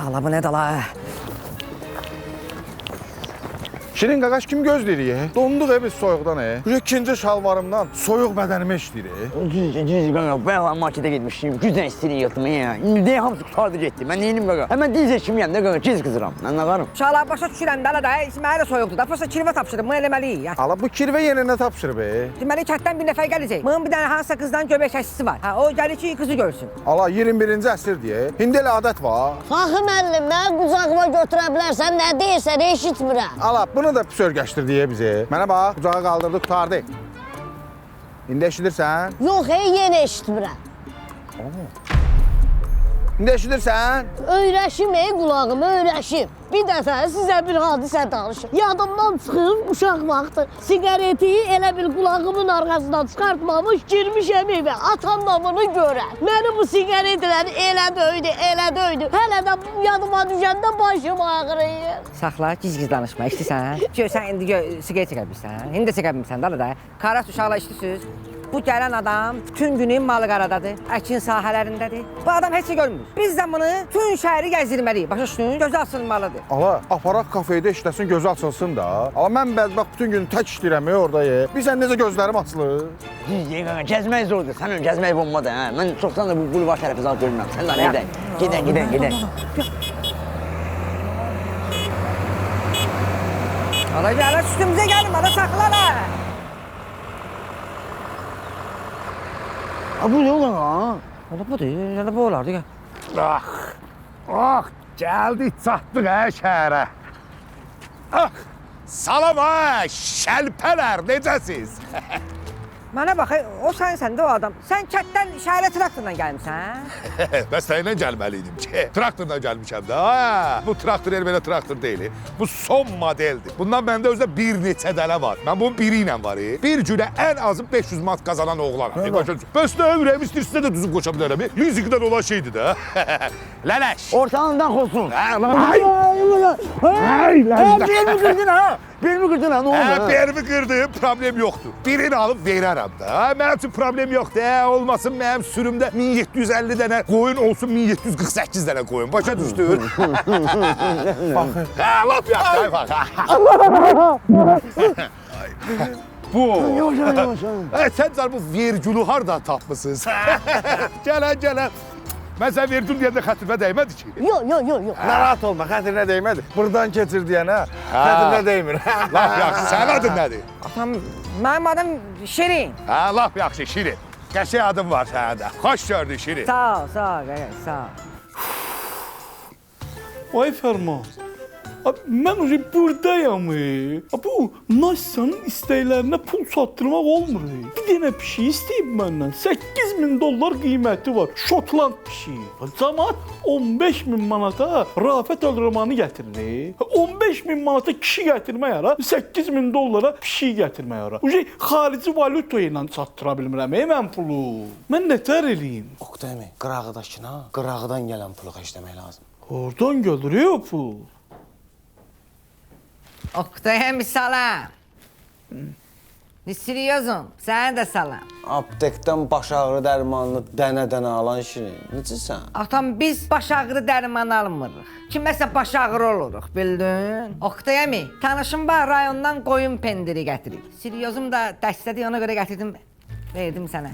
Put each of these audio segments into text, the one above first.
Ala bu ne dala? Şirin qaqaş kim gözləyir? Donduq biz soyuqdan. Bu ikinci şalvarımdan soyuq bədənimə işləyir. Düz qaqa, ben markete gitmişim. Güzel istediği yatmaya. Ne hamısı kurtardı gitti. Ben neyim qaqa? Hemen diz kimiyim de qaqa, giz kızıram. Ben ne varım? Uşaqlar başa düşürəm də, da mənə də soyuqdur da. Prosta kirvə tapşırdım, bunu eləməliyik. Ya. Ala bu kirvə yerinə tapşır be. Deməli kətdən bir nəfər gələcək. Bunun bir dənə hansısa qızdan göbək çəkisi var. Ha, o gəlir ki, qızı görsün. Ala 21-ci əsr deyə. İndi elə adət var. Faxı müəllim, mən qucağıma götürə bilərsən, nə deyirsən, eşitmirəm. Ala bunu da pis örgəşdir deyə bizə. Mənə bax, qucağa qaldırdı, tutardı. İndi eşidirsən? Yox, yenə eşitmirəm. İndi eşidirsən? Öyrəşim, qulağımı öyrəşim. Bir dəfə sizə bir hadisə danışım. Yadımdan çıxıb uşaq vaxtı siqareti elə bil qulağımın arxasından çıxartmamış girmişəm evə. Atam da bunu görər. Məni bu siqaretləri elə döydü. Hələ də yadıma düşəndə başım ağrıyır. Saxla, giz-giz danışma, işdirsən. Sən indi siqaret çəkə bilirsən. İndi də çəkə bilmirsən, da. Qaras uşaqla işdirsiniz. Bu gələn adam bütün günü mal-qaradadır, əkin sahələrindədir. Bu adam heç şey görmür. Biz də bunu bütün şəhəri gəzdirməliyik. Başa düşdün, gözü açılmalıdır. Ala, aparaq kafedə işləsin, gözü açılsın da. Ala, mən bədbəxt bütün gün tək işləyirəm orada. Bilsən necə gözlərim açılır? Düz qaqa, gəzmək zordur. Sənin gəzmək bombadır. Hə? Mən çoxdan da bu bulvar tərəfi zat görmürəm. Sən lan gedək. Gedək. Ala, gələ üstümüzə gəlin, ala saxlala. Bu ne olan ha? Ola budur, elə bu olardı. Gəldik, çatdıq şəhərə. Salam şəlpələr, necəsiz? Mənə bax, o sənsən də o adam. Sən kətdən şəhərə traktorla gəlmişsən? Bəs sənlə gəlməliydim ki, traktorla gəlmişəm də. Bu traktor belə traktor deyil. Bu son modeldir. Bundan məndə özdə bir neçə dənə var. Mən bunun biri ilə var. Bir günə ən azı 500 manat qazanan oğlanam. Bəs nə ürəyim istəyirsə də düzüb qoça bilərəm. Lizikdən olan şeydir də. Lələş. Ortalığından olsun. Belimi kırdın ha. Belimi kırdın ha, ne oldu? Belimi kırdım, problem yoxdur. Birini alıb verərəm də. Mənim üçün problem yoxdur. Olmasın mənim sürümdə 1750 dənə qoyun olsun, 1748 dənə qoyun. Başa düşdün? Lap yaxşı. Bu. Sən bu vergülü hardan tapmısınız? Gələn. Mən sən vergül deyəndə xətrimə dəymədi ki. Yox. Narahat olma, xətrinə dəymədi. Buradan keçir deyənə xətrinə dəymir. Lap yaxşı, sənin adın nədir? Atam, mənim adım Şirin. Lap yaxşı, Şirin. Qəşəng adın var səndə. Xoş gördük, Şirin. Sağ ol, sağ ol. Vay Fərman, mən уже buradayam. Bu Nasya'nın istəklərinə pul çatdırmaq olmur. Bir dənə pişik istəyib məndən. 8000 dollar qiyməti var. Şotland pişiyi. Cəmaət 15000 manata Rafət Əlrəmanı gətirir. 15000 manata kişi gətirmək ara, 8000 dollara pişik gətirmək ara. Xarici valyuta ilə çatdıra bilmirəm mən pulu. Mən nətər eləyim? Oqtay əmi, qırağıdakına, qırağıdan gələn pulu xərcləmək lazım. Oradan gəlir o pul. Oqtayam salam. Seriyozum, sənə də salam. Aptekdən baş ağrı dərmanını dənə-dənə alan Şirin, necəsən? Atam, biz baş ağrı dərmanı almırıq. Kiməsə baş ağrı oluruq, bildin? Oqtayami, tanışım var, rayondan qoyun pendiri gətirib. Seriyozum da dəstədi, ona görə gətirdim, verdim sənə.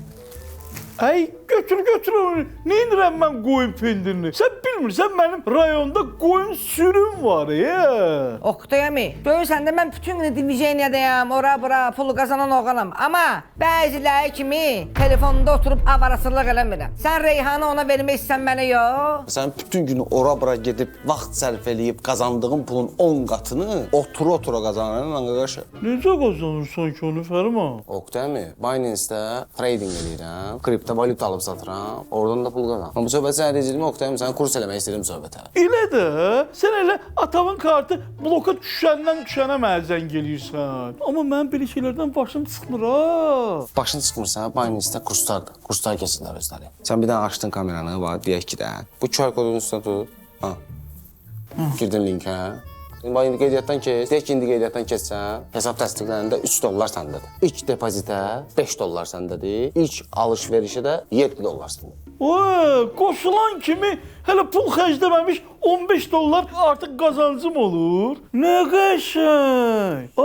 Ay götür onu. Ne indirəm mən qoyun pendirini? Sən bilmirsən mənim rayonda qoyun sürüm var ya. Oqtayami, görürsən də mən bütün günü divijeniyadayam, ora-bura pulu qazanan oğlanam. Amma bəziləri kimi telefonda oturub avarasılıq eləmirəm. Sən Reyhanı ona vermək istsən mənə yox. Sən bütün günü ora-bura gedib vaxt sərf eləyib qazandığın pulun 10 qatını otura qazanırsan qaqaşı. Necə qazanırsan ki onu Fərman? Oqtay əmi, Binance-də trading eləyirəm. Kriptovalyuta alıb satıram, oradan da pul qazan. Bu söhbət sənə deyəcəyim, Oqtayım, sənə kurs eləmək istəyirəm söhbətə. Elə də, sən elə atamın kartı bloka düşənə mənə zəng eləyirsən. Amma mənim belə şeylərdən başım çıxmır ha. Başın çıxmırsa, Binance-də kurslardır. Kurslar keçirlər özləri. Sən bir dənə açdın kameranı, var, deyək ki də. Bu QR kodun üstünə tut. Girdin linkə. Bax indi qeydiyyatdan keç. Deyək ki, indi qeydiyyatdan keçsən, hesab təsdiqlərində $3 səndədir. İlk depozitə $5 səndədir. İlk alış-verişə də $7 səndədir. Qoşulan kimi hələ pul xərcləməmiş $15 artıq qazancım olur. Nə qəşəng.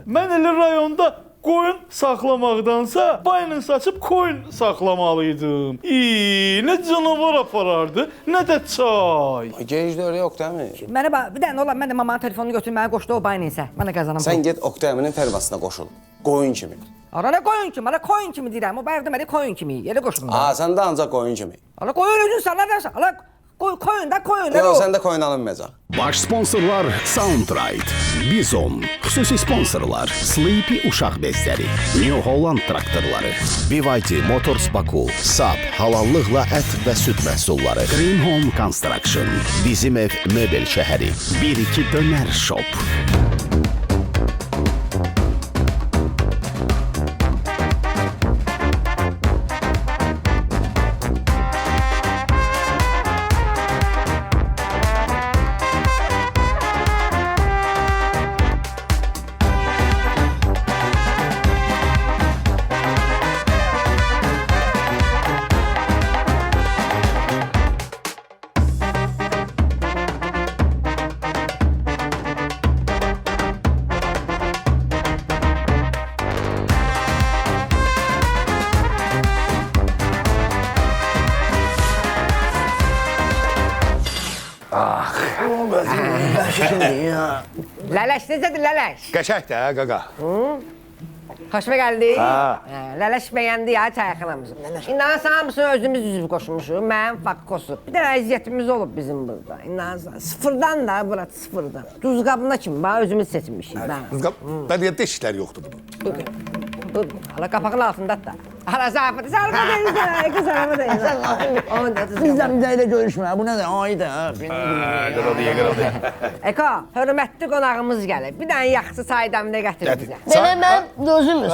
Mən elə rayonda qoyun saxlamaqdansa Binance açıb koyun saxlamalıydım. Nə canavar aparardı, nə də çay. Gec də öyle yox, değil mi? Mənə bax, bir dənə olar, mən də mamanın telefonunu götürüb mənə qoşdu o Binance-ə. Mən də qazanam. Sən get Oktay əminin fermasına qoşul. Qoyun kimi. Ara nə qoyun kimi, ara koyun kimi deyirəm. O bayaq demədi koyun kimi. Elə qoşulun. Sən də ancaq qoyun kimi. Ara koyun özün sən nə dersən? Ala koyun da koyun. Yox, sən də koyun alınmayacaq. Baş sponsorlar Soundride, Bizon, xüsusi sponsorlar Sleepy uşaq bezləri, New Holland traktorları, BYD Motors Baku, Saab halallıqla ət və süd məhsulları, Green Home Construction, Bizim Ev Möbel şəhəri, 1-2 Dönər Shop. Lələş necədir lələş? Qəşəng də qaqa. Xoşuma gəldi. Ha. Lələş bəyəndi ya çayxanamızı. İnanırsan hamısını özümüz düzüb qoşmuşuq. Mənim fakkosub. Bir dənə əziyyətimiz olub bizim burada. İnanırsan. Sıfırdan da bura sıfırdan. Duz qabına kimi bax özümüz seçmişik. Ben niyə deşiklər yoxdur bunun? Bu hala qapağın altındadır da. Hala zafət. Zarfa deyirsən. Qız zarfa deyirsən. Bizdən bizə elə görüşmə. Bu nədir? Ayda. Qırıldı. Eko, hörmətli qonağımız gəlib. Bir dənə yaxşı çay dəmdə gətir bizə. Belə mən özümüz.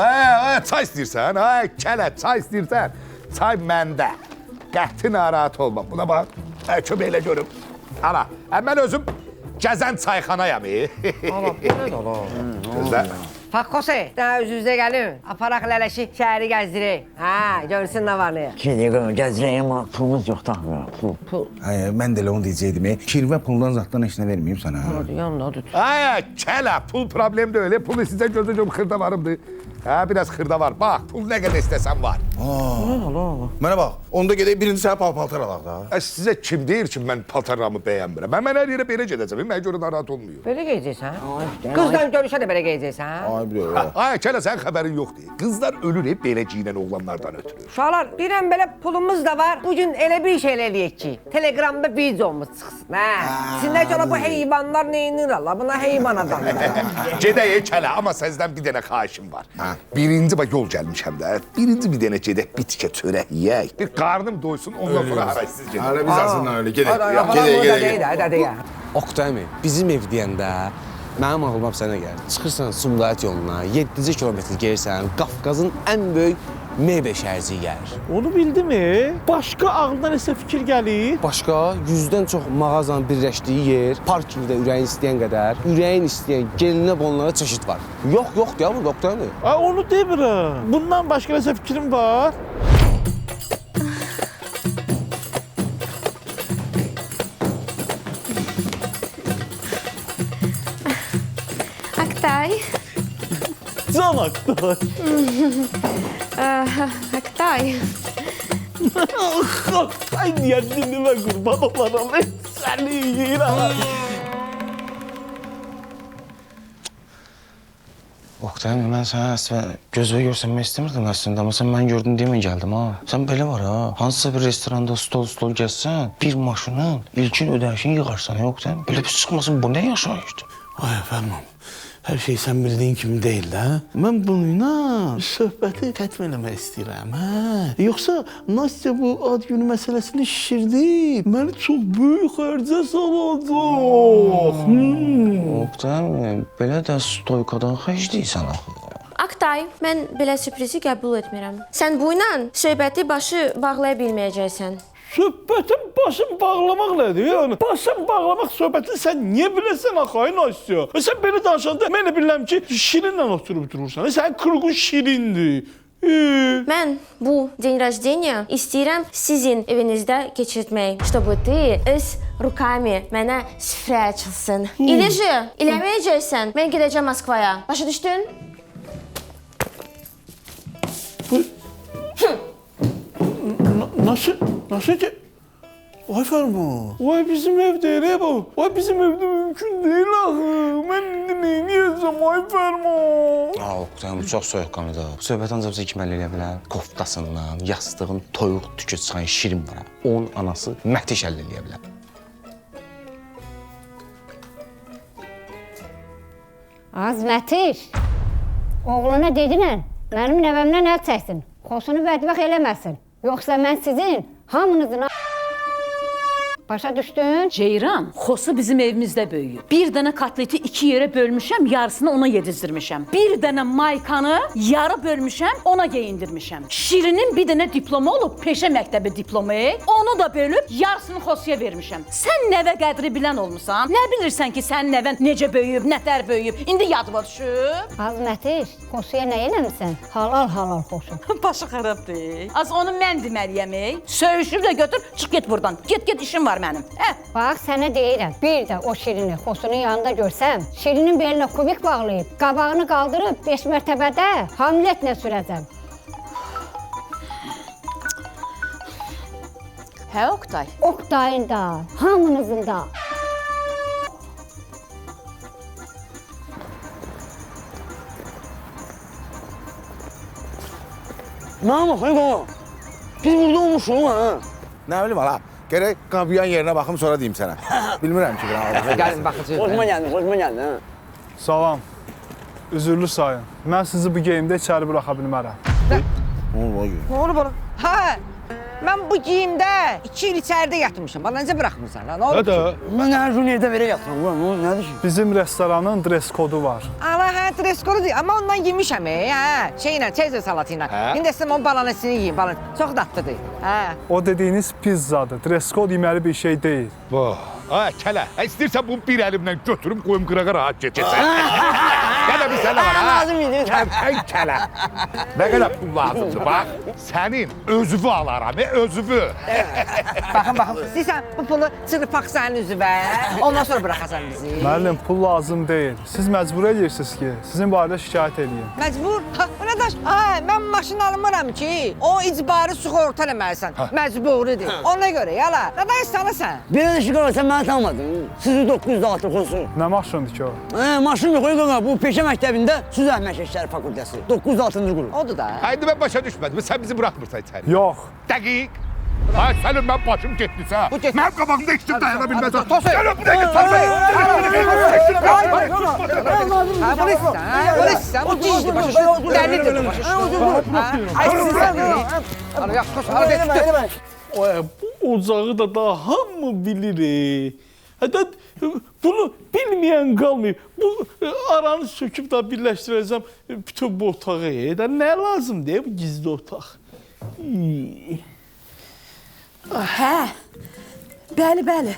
Çay istəyirsən, kələ, çay istəyirsən. Çay məndə. Qəti narahat olma. Buna bax, köməklə görüm. Ana, mən özüm gəzən çayxanayam. Ala, bu nədir ala? Gözlə. Fakkose, daha üz-üzə gəlin. Aparaq lələşi şəhəri gəzdirək. Görsün nə var nə. Gəzirəyim amma pulumuz yoxdur. Pul. Mən də elə onu deyəcəkdim. Kirvə puldan zatdan heç nə verməyim sənə. Yanındadır. Kələ, pul problem deyil. Pul sizə gözəcəm xırda varımdır. Biraz xırda var. Bax, pul nə qədər istəsən var. Mənə bax, onda gedək birinci sənə paltar alaq da. Sizə kim deyir ki, mən paltarlarımı bəyənmirəm? Mən hər yerə belə gedəcəm. Mənə görə narahat olmuyor. Belə geyəcəksən? Qızla görüşə də belə geyəcəksən? Ay bir Kələ, sənin xəbərin yoxdur. Qızlar ölür belə giyinən oğlanlardan ötürü. Uşaqlar, deyirəm belə pulumuz da var. Bugün elə bir şey eləyək ki, Telegramda videomuz çıxsın. Sizin görə bu heyvanlar neynir Allah? Buna heyvan adamlar. Gedək Kələ, amma sizdən bir dənə xahişim var. Birinci bax yol gəlmişəm də. Birinci bir dənə gedək bitkə çörək yeyək. Bir qarnım doysun, ondan sonra haraysız gedək. Hələ biz aslında öyle gedək. Gedək. Oktay əmi, bizim ev deyəndə mənim ağlıma sənə gəlir. Çıxırsan Sumqayıt yoluna, 7-ci kilometr gəlirsən, Qafqazın ən böyük mebel şəhərciyi gəlir. Onu bildimi? Başqa ağlına nəsə fikir gəlir? Başqa 100-dən çox mağazanın birləşdiyi yer, parkingdə ürəyin istəyən qədər, ürəyin istəyən gelinə qonlara çeşid var. Yox deyə bu Oktay əmi. Onu demirəm. Bundan başqa nəsə fikrim var? Oktay. Can Aktay. Oktay. Ay diye dilime kurban olarım. Seni yiyirəm. Oktay əmi, mən sənə əslində gözlə görsənmək istəmirdim əslində, amma sən mən gördün deyə mən gəldim ha. Sən belə var ha, hansısa bir restoranda stol gəzsən, bir maşının ilkin ödənişini yığarsan, Oktay əmi. Belə bir çıxmasın, bu nə yaşayışdır? Ay efendim, her şey sen bildiğin kimi değil de. Ben bununla söhbəti xətm eləmək istəyirəm, hə? Yoxsa Nastya bu ad günü məsələsini şişirdi, məni çox böyük xərcə salacaq. Oktay əmi, belə də stoykadan xərcləyirsən axı. Oktay, mən belə sürprizi qəbul etmirəm. Sən bu ilə söhbəti başı bağlaya bilməyəcəksən. söhbətin başın bağlamaq nədir? Yəni başın bağlamaq söhbətini sən niyə biləsən axı Nasya? Sən belə danışanda mən də bilirəm ki, şirinlə oturub durursan. Sənin kırğın şirindir. Mən bu день рождения istəyirəm sizin evinizdə keçirtmək. Чтобы ты öz rukami mənə süfrə açılsın. İndi eləməyəcəksən. Mən gedəcəm Moskvaya. Başa düşdün? Nasıl ki? Vay Ferman. Vay bizim evde bu. Vay bizim evde mümkün değil axı. Mən indi neyniyəcəm vay Ferman. Oqtay, bu çox soyuqqanlıdır. Söhbət ancaq bizə kim əllə eləyə bilər? Koftasından, yastığın toyuq tükü çıxan şirin var. Onun anası Mətiş əllə eləyə bilər. Az Mətiş, oğluna dedinən, mənim nəvəmdən əl çəksin, xosunu bədbəxt eləməsin. Yoxsa mən sizin hamınızın başa düşdün? Ceyran, xosu bizim evimizdə böyüyüb. Bir dənə kotleti 2 yerə bölmüşəm, yarısını ona yedizdirmişəm. Bir dənə maykanı yarı bölmüşəm, ona geyindirmişəm. Şirinin bir dənə diplomu olub, peşə məktəbi diplomu, onu da bölüb yarısını xosuya vermişəm. Sən nəvə qədri bilən olmusan? Nə bilirsən ki, sənin nəvən necə böyüyüb, nətər böyüyüb? İndi yadıma düşüb. Az Mətiş, xosuya nə eləmirsən? Halal xosu. Başı xarabdır. Az onu mən deməliyəm, söyüşür də götür, çıx get buradan. Get işim var mənim. Bax, sənə deyirəm, bir də o şirini xosunun yanında görsəm, şirinin belinə kubik bağlayıb, qabağını qaldırıb 5 mərtəbədə Hamletlə sürəcəm. Hə, Oqtay? Oqtayın da, hamınızın da. Mənə baxın, qala. Biz burada olmuşuq, ha? Nə bilim ala. Gərək qabiyan yerinə baxım sonra deyim sənə. Bilmirəm ki, bir Gəlin baxacağıq. Xoşuma gəldi, ha? Salam. Üzürlü sayın. Mən sizi bu geyimdə içəri buraxa bilmərəm. Nə olub oğlum? Hə, mən bu geyimdə 2 il içəridə yatmışam. Bana necə buraxmırsan? Nə olub ki? Mən hər gün evdə belə yatıram, nədir ki? Bizim restoranın dress kodu var. Ala, hə, dress kodu deyil. Amma ondan yemişəm, hə. Şeylə, çeyzə salatı ilə. İndi istəyəm onun balanesini yiyeyim, Çox dadlıdır. Hə. O dediyiniz pizzadır. Dress kod yeməli bir şey deyil. Ay kələ, istəyirsən bunu bir əlimlə götürüm, qoyum qırağa rahat keçəsən. Gələ bir sənə var, ha? Lazım idi. Sən kələ. Nə qədər pul lazımdır, bax. Sənin özüvü alaram, özüvü. Baxın. İstəyirsən bu pulu çırpaq sənin üzvə. Ondan sonra buraxasan bizi. Müəllim, pul lazım deyil. Siz məcbur edirsiniz ki, sizin barədə şikayət edeyim. Məcbur? Qardaş, mən maşın almıram ki, o icbari sığorta eləməlisən. Məcburidir. Ona görə, yala. Nədən istəməsən? Belə də şikayət sən məni tanımadın. Sizi 906 olsun. Nə maşındır ki o? Maşın yox, bu peşə məktəbində Süz Əhməd İşləri Fakültəsi. 906-cı qrup. Odur da. Haydi mən başa düşmədim, sən bizi buraxmırsan içəri. Yox. Dəqiq. Ay sənin mən başım getdisə, Bu get. mənim qabağımda işdim dayana bilməzəm. Tosun. Gəlin bu dəqiq Polissən, bu giydi başa. Dəlidir bu başa. Ay sizə. Bu ocağı da daha hamı bilir. Hətta bunu bilməyən qalmayıb. Bu aranı söküb da birləşdirəcəm bütün bu otağı. Nə lazımdır bu gizli otaq? Hə, bəli.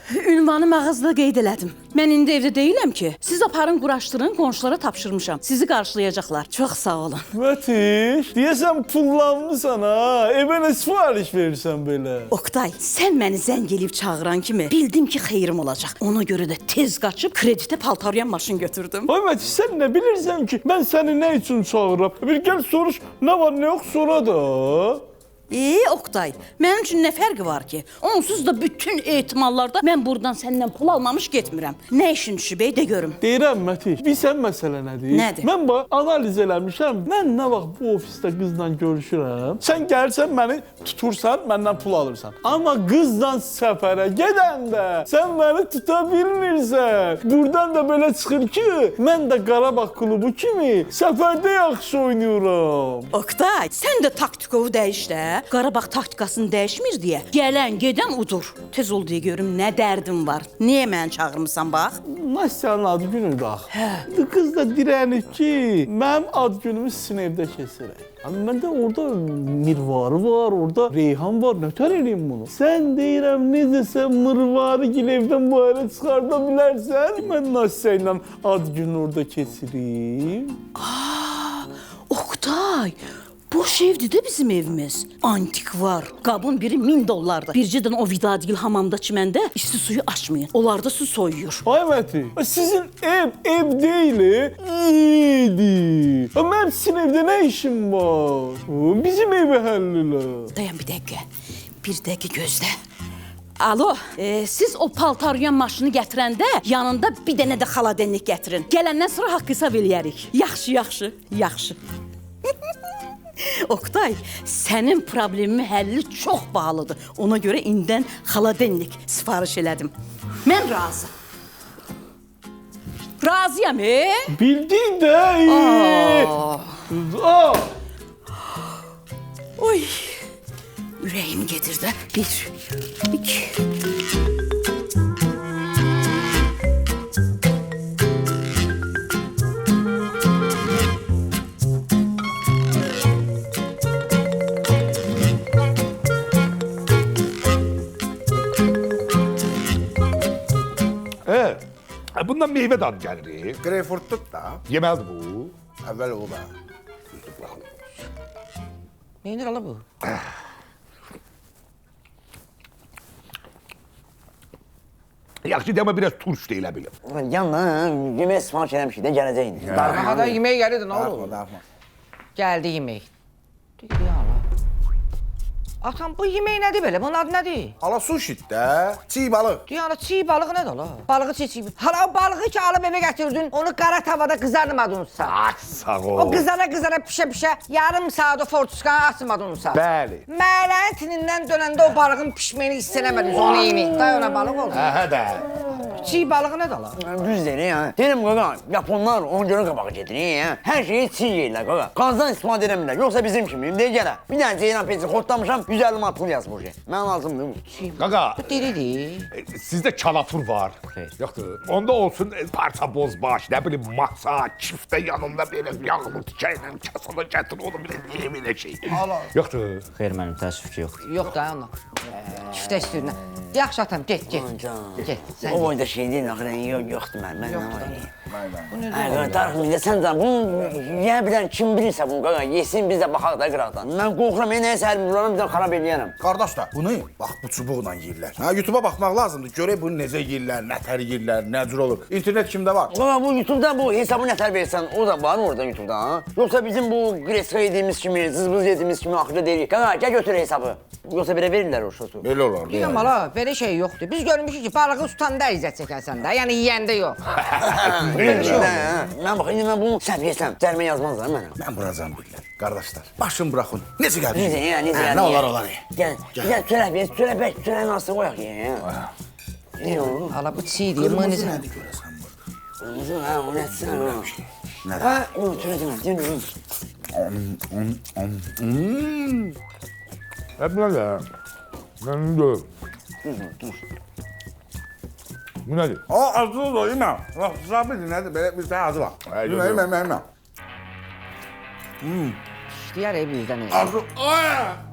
Ünvanı mağazada qeyd elədim. Mən indi evdə deyiləm ki. Siz aparın, quraşdırın, qonşulara tapşırmışam. Sizi qarşılayacaqlar. Çox sağ olun. Mətiş, deyəsən pullanmısan ha. Evə nə sifariş verirsən belə? Oqtay, sən məni zəng eləyib çağıran kimi bildim ki, xeyrim olacaq. Ona görə də tez qaçıb kreditə paltaryan maşın götürdüm. Ay Mətiş, sən nə bilirsən ki, mən səni nə üçün çağırıram? Bir gəl soruş, nə var, nə yox, sonra da. Oqtay, mənim üçün nə fərqi var ki? Onsuz da bütün ehtimallarda mən buradan səndən pul almamış getmirəm. Nə işin düşüb, de görüm. Deyirəm Mətiş, bilsən məsələ nədir? Nədir? Mən bax, analiz eləmişəm. Mən nə vaxt bu ofisdə qızla görüşürəm, sən gəlsən məni tutursan, məndən pul alırsan. Amma qızla səfərə gedəndə sən məni tuta bilmirsən. Buradan da belə çıxır ki, mən də Qarabağ klubu kimi səfərdə yaxşı oynayıram. Oqtay, sən də taktikovu dəyiş də. Qarabağ taktikasını dəyişmir deyə gələn gedən udur. Tez ol deyə görüm nə dərdin var. Niyə məni çağırmısan bax? Nasyanın ad günüdür axı. Qız da dirənib ki, mənim ad günümü sizin evdə keçirək. Məndə orada mirvarı var, orada Reyhan var, nötər eləyim bunu. Sən deyirəm, necə sən mirvarı gil evdən bu hələ çıxarda bilərsən? Mən Nasya ilə ad günü orada keçirim. Oktay, boş evdir də bizim evimiz. Antik var. Qabın biri $1000'dır. Bircədən o Vidadgil hamamda çiməndə isti suyu açmayın. Onlarda su soyuyur. Ay Məti, sizin ev deyil, iyiydi. Mənim sizin evdə nə işim var? Bizim evi həllilər. Dayan bir dəqiqə. Bir dəqiqə gözlə. Alo, siz o paltaryan maşını gətirəndə yanında bir dənə də xaladenlik gətirin. Gələndən sonra haqq hesab eləyərik. Yaxşı. Oktay, sənin problemimin həlli çox bahalıdır. Ona görə indən xaladenlik sifariş elədim. Mən razı. Razıyam, Bildin də. Oy, ürəyim gedir də. 1, 2... Bundan meyvə dadı gəlir. Greyfurtluq da. Yeməlidir bu. Əvvəl o da. Neynir ala bu? Yaxşı demə biraz turş da elə bilim. Yanına yemək sifariş eləmişik də gələcəkdi. Darmaqada yemək gəlirdi, nə olur? Darma. Gəldi yemək. Ya ala. Atam, bu yemək nədir belə? Bunun adı nədir? Hala sushit də, çiğ balıq. Dünyada çiğ balıq nədir ala? Balığı çiğ. Hala o balığı ki alıb evə gətirdin, onu qara tavada qızarmadınsa. Sağ ol. O qızara pişə, yarım saat o fortuskanı açmadınsa. Bəli. Mələyin tinindən dönəndə o balığın pişməyini hiss eləmədiniz, onu yeyin. Day ona balıq oldu. Hə də. Çiğ balığı nədir ala? Düz deyir ya. Deyirəm qaqa, Yaponlar ona görə qabağa gedir ya. Hər şeyi çiğ yeyirlər qaqa. Qazdan istifadə edəmirlər. Yoxsa bizim kimi, deyir gələ. Bir dənə ceyran peyci xortlamışam, 150 manat pul yazıb oraya. Mən lazımdır. Qaqa, Diridir. sizdə kalafur var. Yoxdur. Onda olsun parça bozbaş, nə bilim masa, çiftə yanında belə yağlı tikəylə kasada gətir onu belə şey. Yoxdur. Xeyr, mənim təəssüf ki, yoxdur. Yox da ona. Çiftə istəyirlər. Yaxşı atam, get. Get. O boyda şey deyil, axı yoxdur mən nə var. Qaqa, darıxmayın, sən can, bunu yeyə bilən kim bilirsə bunu qaqa, yesin biz də baxaq da qıraqdan. Mən qorxuram, nəyəsə əlim vuranım, bir də xarab eləyərəm. Qardaş da bunu bax bu çubuqla yeyirlər. Ha, YouTube'a baxmaq lazımdır. Görək bunu necə yeyirlər, nə tər yeyirlər, nə cür olur. İnternet kimdə var? Qaqa, bu YouTube'da bu hesabı nətər versən, o da var mı orada YouTube'da, ha? Yoxsa bizim bu greska yediğimiz kimi, zızbız yediğimiz kimi axırda deyirik. Qaqa, gəl götür hesabı. Yoxsa belə verirlər o şotu. Belə olar. Deyirəm ala, belə şey yoxdur. Biz görmüşük ki, balığı tutanda izzət çəkərsən də, yəni yeyəndə yox. Mən bax, indi mən bunu səhv yesəm, cərimə yazmazlar mənə. Mən buracan bilirlər. Qardaşlar, başım buraxın. Necə gəldi? Necə ya, necə ya? Nə olar? Gəl, çörək nasıl qoyaq ya? Ne o? Ala bu çiğdir, mınız. Nədir görəsən burada? Qırmızı, ha, o nədir? Nədir? Ha, o çörək. Hep nədir? Nədir? Bu nədir? O, acı da yemə. Bax, sabit nədir? Belə bir tane acı var. Yemə. İşləyər bizdən. Acı.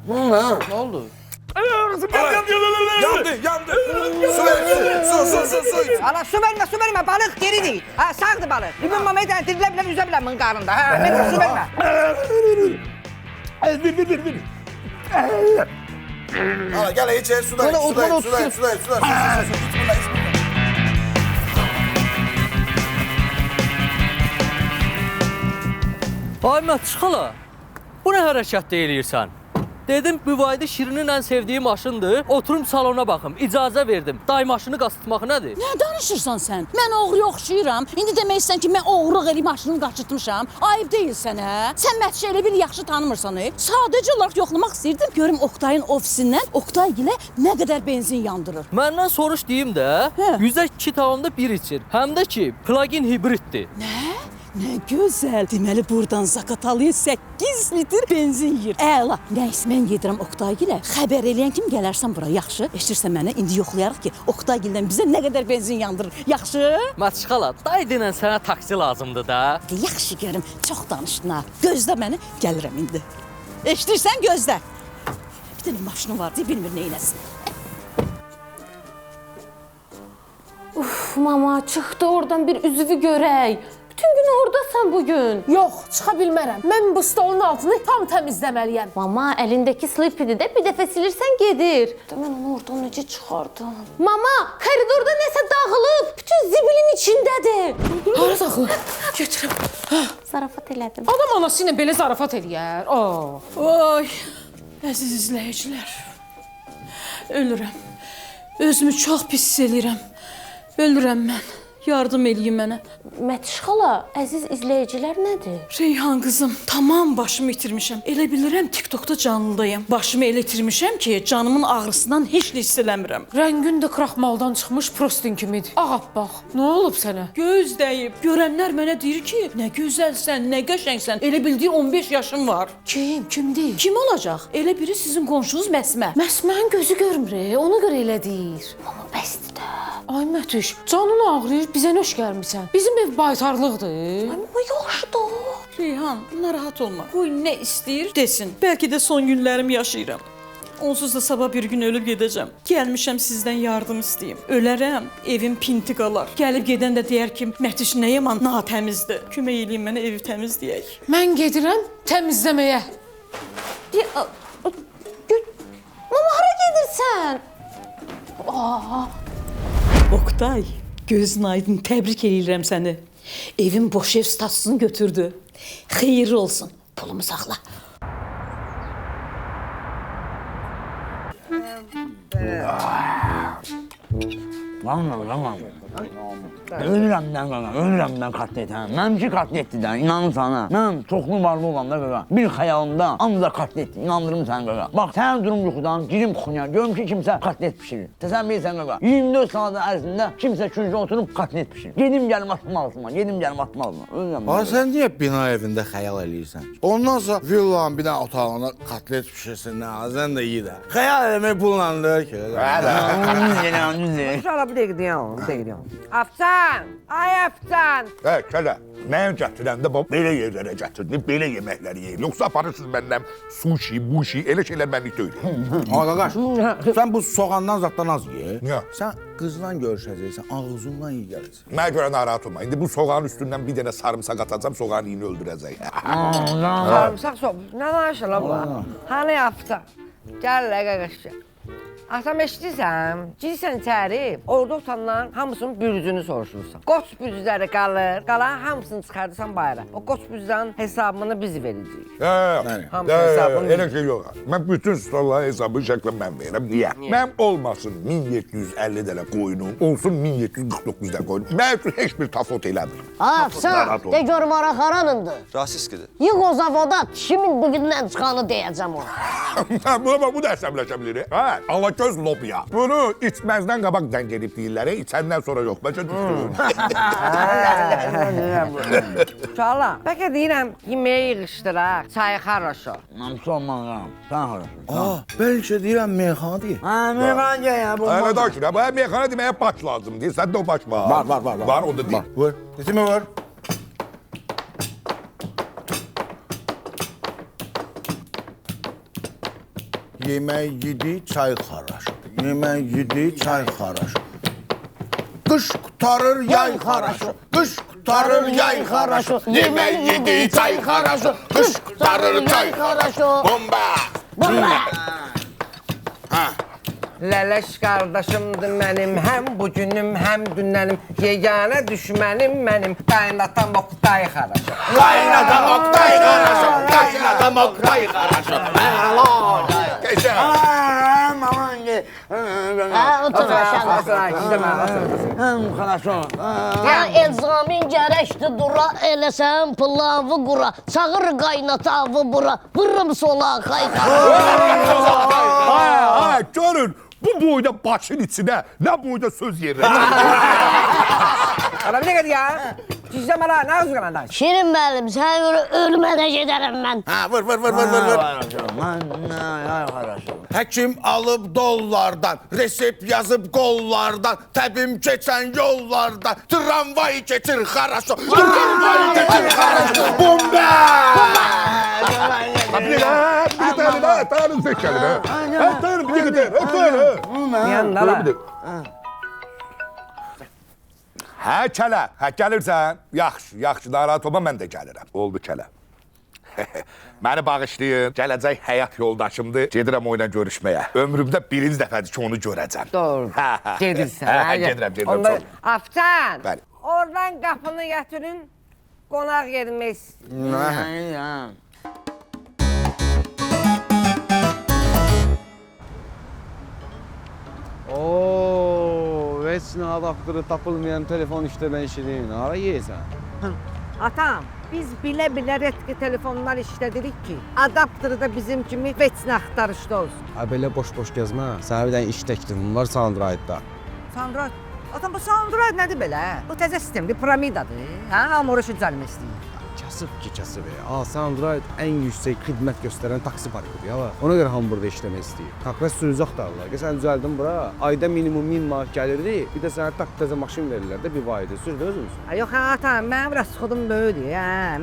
Nə oldu? Yandı. Su. Ala su vermə, balıq diridir. Ha, sağdır balıq. İbn Məmməd dirilə bilər, üzə bilər bunun qarnında. Ha, mən su vermə. Bir. Hala gəl içeri suda iç. Ay Mətiş xala, bu nə hərəkət deyirsən? Dedim, müvayidi Şirinin ən sevdiyi maşındır, oturum salona baxım, icazə verdim. Day maşını qasıtmaq nədir? Nə danışırsan sən? Mən oğruya oxşayıram. İndi demək istəyirsən ki, mən oğruq eləyib maşını qaçırtmışam. Ayıb deyilsən, hə? Sən Mətişi elə bir yaxşı tanımırsan, Sadəcə olaraq yoxlamaq istəyirdim. Görüm Oktayın ofisindən Oktaygilə nə qədər benzin yandırır. Məndən soruş deyim də, 102 tamamda 1 içir. Həm də ki, plug-in hibriddir. Nə? Nə gözəl. Deməli buradan Zaqatalıya 8 litr benzin yeyir. Əla. Nəysə mən gedirəm Oqtaygilə. Xəbər eləyən kim gələrsən bura, yaxşı? Eşidirsən mənə? İndi yoxlayarıq ki, Oqtaygildən bizə nə qədər benzin yandırır. Yaxşı? Matışqala, dayı sənə taksi lazımdır da. Yaxşı görüm. Çox danışdın ha. Gözlə məni, gəlirəm indi. Eşidirsən, gözlə. Bir dənə maşını var, bilmir nə eləsin. Uf, mama, çıxdı oradan bir üzvü görək. Bütün gün oradasan bugün. Yox, çıxa bilmərəm. Mən bu stolun altını tam təmizləməliyəm. Mama, əlindəki Sleepy'di də bir dəfə silirsən gedir. Mən onu oradan necə çıxardım? Mama, koridorda nəsə dağılıb. Bütün zibilin içindədir. Hara dağılıb? Götürüm. Zarafat elədim. Adam anası ilə belə zarafat eləyər. Oy, əziz izləyicilər. Ölürəm. Özümü çox pis hiss eləyirəm. Ölürəm mən. Yardım eləyin mənə. Mətiş xala, əziz izləyicilər nədir? Reyhan qızım, tamam başımı itirmişəm. Elə bilirəm TikTokda canlıdayım. Başımı elə itirmişəm ki, canımın ağrısından heç nə hiss eləmirəm. Rəngin də kraxmaldan çıxmış prostin kimidir. Ağappaq. Nə olub sənə? Göz dəyib. Görənlər mənə deyir ki, nə gözəlsən, nə qəşəngsən. Elə bildiyin 15 yaşın var. Kim? Kimdir? Kim olacaq? Elə biri sizin qonşunuz Məsmə. Məsmənin gözü görmür, ona görə elə deyir. Mama, bəsdir də. Ay Mətiş, canın ağrıyır, bizə nöş gəlmisən. Bizim ev baytarlıqdır. Ay, mama, yaxşıdır. Reyhan, narahat olma. Qoy nə istəyir desin. Bəlkə də son günlərimi yaşayıram. Onsuz da sabah bir gün ölüb gedəcəm. Gəlmişəm sizdən yardım istəyim. Ölərəm, evim pinti qalar. Gəlib gedən də deyər ki, Mətiş nə yaman natəmizdir. Kömək eləyin mənə evi təmizləyək. Mən gedirəm təmizləməyə. Mama, hara gedirsən? Oqtay, gözün aydın, təbrik edirəm səni. Evin boş ev statusunu götürdü. Xeyirli olsun. Pulumu saxla. Tamam. Ölürəm mən kotletə. Mənimki kotletdir də, inanın sana. Mən çoxlu varlı olanda qaqa, bir xəyalımda ancaq kotletdir, inandırım sən qaqa. Bax, sənin durum yuxudan, girim kuxunya, görüm ki, kimsə kotlet pişirir. Sən bilirsən qaqa, 24 saat ərzində kimsə küncə oturub kotlet pişirir. Gedim gəlim atmalısın, ölürəm. Ay, sən niyə bina evində xəyal eləyirsən? Ondan sonra villanın bir dənə otağına kotlet pişirsin, sən də iyi də. Xəyal eləmək pullandır ki. Uşaqlar, bir dəqiqə deyəm. Afcan! Ay Afcan! Kələ, mən gətirəndə belə yerlərə gətirdim, belə yeməkləri yeyir. Yoxsa aparırsınız məndən sushi, bushi, elə şeylər mənlik deyil. Ay qaqaş, sən bu soğandan zaddan az ye. Niyə? Sən qızla görüşəcəksən, ağzından iyi gələcək. Mənə görə narahat olma. İndi bu soğanın üstündən bir dənə sarımsaq atacam, soğanın iyini öldürəcək. Sarımsaq soğan. Nə danışırlar bu? Hani Afcan? Gəl qaqaş gəl. Atam eşidirsən, girsən içəri, orada otandan hamısının bürcünü soruşursan. Qoç bürcüləri qalır, qalan hamısını çıxardırsan bayra. O qoç bürcülərin hesabını biz verəcəyik. Elə şey yox. Mən bütün stolların hesabı şəklən mən verirəm. Niyə? Mən olmasın 1750 dənə qoyunum, olsun 1749 dənə qoyunum. Mən üçün heç bir tafot eləmir. Afsan, de gör maraq haranındır. Rasiskidir. Yığ o zavoda, kimin bugündən çıxanı deyəcəm ona. Bu da əsəbləşə bilir. Alagöz lobya. Bunu içməzdən qabaq zəng edib deyirlər, içəndən sonra yox. Bəlkə düşdürün. Uşaqlar, bəlkə deyirəm, yeməyə yığışdıraq, çayı xarraşo. Namsı olmağım, sən xarasın. Bəlkə deyirəm meyxana deyir. Meyxana gəl ya. Elə da ki, bu meyxana deməyə baş lazım deyir. Səndə o baş var. Var. Var, o da deyil. Var. Desime var. Yemək yedi, çay xaraş. Yemək yedi, çay xaraş. Qış qutarır, yay xaraşı. Qış qutarır, yay xaraşı. Yemək yedi, çay xaraşı. Qış qutarır, yay xaraşı. Bomba! Lələş qardaşımdır mənim, həm bugünüm, həm dünənim. Yeganə düşmənim mənim, qaynatam Oqtay xaraşı. Qaynatam Oqtay xaraşı. Qaynatam Oqtay xaraşı. Otur aşağı. Elzamin gərəkdir dura, eləsən pilavı qura. Çağır qaynatavı bura, vırım sola qayqara. Görün, bu boyda başın içinə, nə boyda söz yerlər. Ana bir dəqiqə ya. Gizləmə la, nə özü qalan danış. Şirin müəllim, sənə görə ölmədə gedərəm mən. Ha, vur. Yay xaraşı. Həkim alıb dollardan, resept yazıb qollardan, təbim keçən yollardan, tramvay keçir xaraşo, tramvay keçir xaraşo, bomba! Tanrım zekalı be. Tanrım bir gider. Yanda la. Hə kələ, hə gəlirsən? Yaxşı, narahat olma, mən də gəlirəm. Oldu kələ. Məni bağışlayın, gələcək həyat yoldaşımdır. Gedirəm oyla görüşməyə. Ömrümdə birinci dəfədir ki, onu görəcəm. Doğru. Gedirsən. Hə, gedirəm. Onda Aftan. Bəli. Oradan qapını gətirin. Qonaq yerimiz. Oo, heç nə adaptörü tapılmayan telefon işlədən Şirin. Hara yeyəsən? Atam, biz bilə-bilə retki telefonlar işlədirik ki, adaptörü da bizim kimi veçnə axtarışda olsun. Ha belə boş-boş gəzmə. Sənə bir dənə iş təklifim var Soundride-da. Soundride? Atam, bu Soundride nədir belə? Bu təzə sistemdir, piramidadır. Hə, hamı orası düzəlmək istəyir. Kasıb ki, kasıb. Soundride ən yüksək xidmət göstərən taksi parkıdır ya. Ona görə hamı burada işləmək istəyir. Konkret sürücü axtarırlar. Sən düzəldin bura, ayda minimum 1000 manat gəlirdi. Bir də sənə təzə maşın verirlər də bir ayda. Sür də özün. Yox, atam, mənim biraz xudum böyüdür.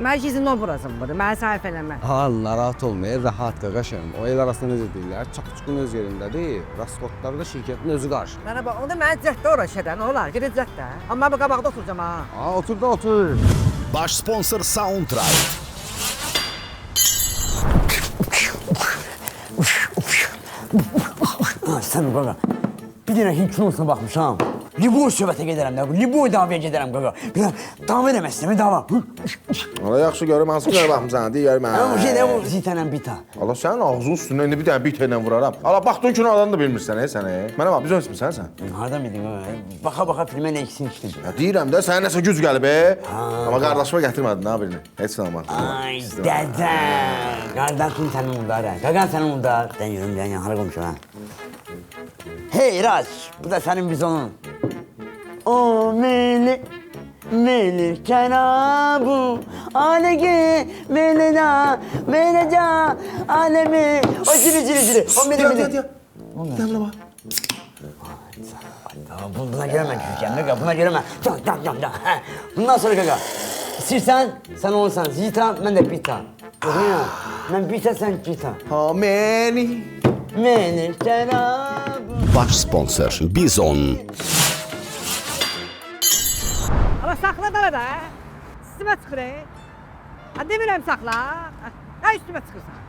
Mən gizin obrazım budur, mənə səhv eləmə. Ha, narahat olma, rahat qaqaşım. O el arasında necə deyirlər? Çapıçqın öz yerindədir. Rasxodları da şirkətin özü qarşı. Mənə bax, onda mənə cəhdə ora işədən, olar, gedəcək də. Amma bu qabaqda oturacam ha. Ha, otur da otur. Baş sponsor Soundtrite. Sən qaqa, bir dənə Hint kinosuna baxmışam. Liboy söhbətə gedərəm də, Liboy davaya gedərəm qaqa. Bir dənə dava eləmək istəyirəm, dava. Ala yaxşı görüm, hansı günə baxmısan, deyər mən. Bu şey nə bu, zitənən bita. Ala sənin ağzının üstündən indi bir dənə bit ilə vuraram. Ala baxdığın gün adını da bilmirsən, səni. Mənə bax, biz ölsmüsən sən. Hardan bildin qaqa? Baxa-baxa filmə nə ikisini işlədim. Deyirəm də, sənin nəsə güc gəlib, Amma qardaşıma gətirmədin, ha birini. Heç nə olmaz. Ay, dədə. Qardaşım sənin undar, qaqa sənin undar. Dən yürüm, dən yaxara qomşu, ha. Hey Raj, bu da sənin bizonun. O meli, meli kerabu, alege, melena, meleca, alemi. O ciri, o meli. Dəmlə bax. Buna görəmən küçükəm, qaqa, buna görəmən. Bundan sonra qaqa, istəyirsən, sən olursan zita, mən də bita. Mən bita, sən kita. Ha, meni. Meli kerabu. Baş sponsor Bizon. Ama saxla da da. Üstümə çıxır. Ha demirəm saxla. Ha üstümə çıxırsan.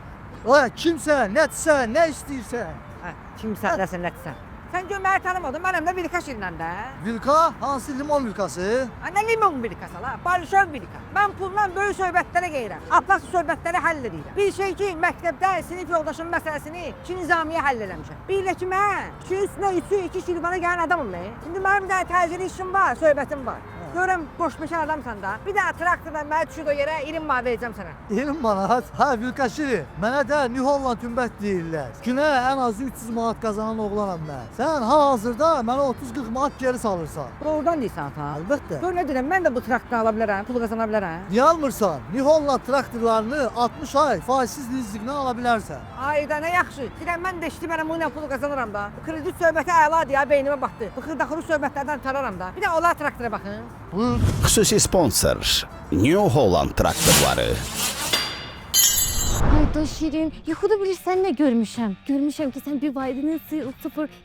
Ay, kimsən, nədirsən, nə istəyirsən? Ha kimsən, nəsən, nəsən? Sən gör məni tanımadın, mənimlə Vilka şirindən də. Vilka? Hansı limon vilkası? Ha nə limon Vilkası la? Barışov Vilka. Mən pulla böyük söhbətlərə gedirəm. Atlaq söhbətləri həll edirəm. Bir şey ki, məktəbdə sinif yoldaşının məsələsini iki nizamiyə həll eləmişəm. Bir də ki, mən 2 üstünə 3'ü 2 şirvana gələn adamım mən. İndi mənim bir dənə təcili işim var, söhbətim var. Görürəm boş-beşən adamsan da. Bir dənə traktordan mənə düşür o yerə 20 manat verəcəm sənə. 20 manat? Ha, Vilka şiri. Mənə də New Holland tümbət deyirlər. Günə ən azı 300 manat qazanan oğlanam mən. Sən hal-hazırda mənə 30-40 manat geri salırsan. Doğrudan deyirsən ata. Əlbəttə. Gör nə deyirəm, mən də bu traktoru ala bilərəm, pul qazana bilərəm. Niyə almırsan? New Holland traktorlarını 60 ay faizsiz lizinqlə ala bilərsən. Ayda nə yaxşı. Deyirəm, mən də işləyirəm, bununla pul qazanıram da. Bu kredit söhbəti əladır ya, beynimə batdı. Bu xırda-xırı söhbətlərdən tararam da. Bir də ola traktora baxın. Buyur. Xüsusi sponsor New Holland traktorları. Ayda Şirin, yuxuda bilirsən nə görmüşəm? Görmüşəm ki, sən BYD-nin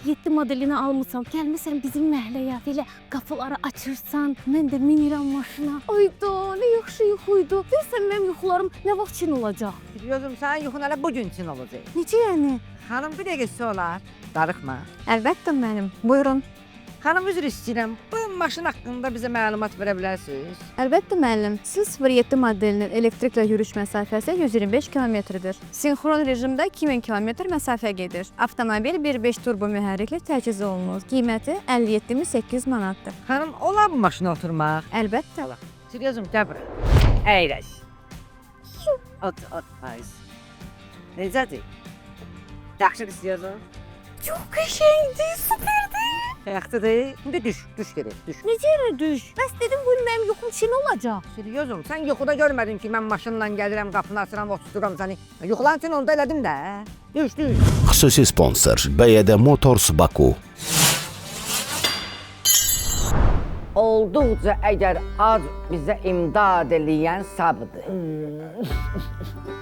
07 modelini almısan. Gəlmisən bizim məhəlləyə, belə qapıları açırsan, mən də minirəm maşına. Ayda, nə yaxşı yuxuydu. Bilirsən, mənim yuxularım nə vaxt üçün olacaq? Gözüm, sənin yuxun hələ bugün üçün olacaq. Necə yəni? Xanım, bir dəqiqəsi olar. Darıxma. Əlbəttə mənim, buyurun. Xanım, üzr istəyirəm. Bu maşın haqqında bizə məlumat verə bilərsiniz? Əlbəttə müəllim. 07 modelinin elektriklə yürüyüş məsafəsi 125 kilometrdir. Sinxron rejimdə 2000 kilometr məsafə gedir. Avtomobil 1.5 turbo mühərriklə təchiz olunur. Qiyməti 57.800 manatdır. Xanım, olar bu maşına oturmaq? Əlbəttə. Seriozum, gəl bura. Əyləş. Ot, faiz. Necədir? Yaxşı istəyirsən? Çox qəşəngdir, superdir. Yaxşıdır. İndi düş gedək, düş. Necə yerə düş? Bəs dedim bu mənim yuxum içində olacaq. Seriozum, sən yuxuda görmədin ki, mən maşınla gəlirəm, qapını açıram, otururam səni. Yuxulan üçün onda elədim də. Düş. Xüsusi sponsor BYD Motors Baku. Olduqca əgər az bizə imdad eləyən sabıdır.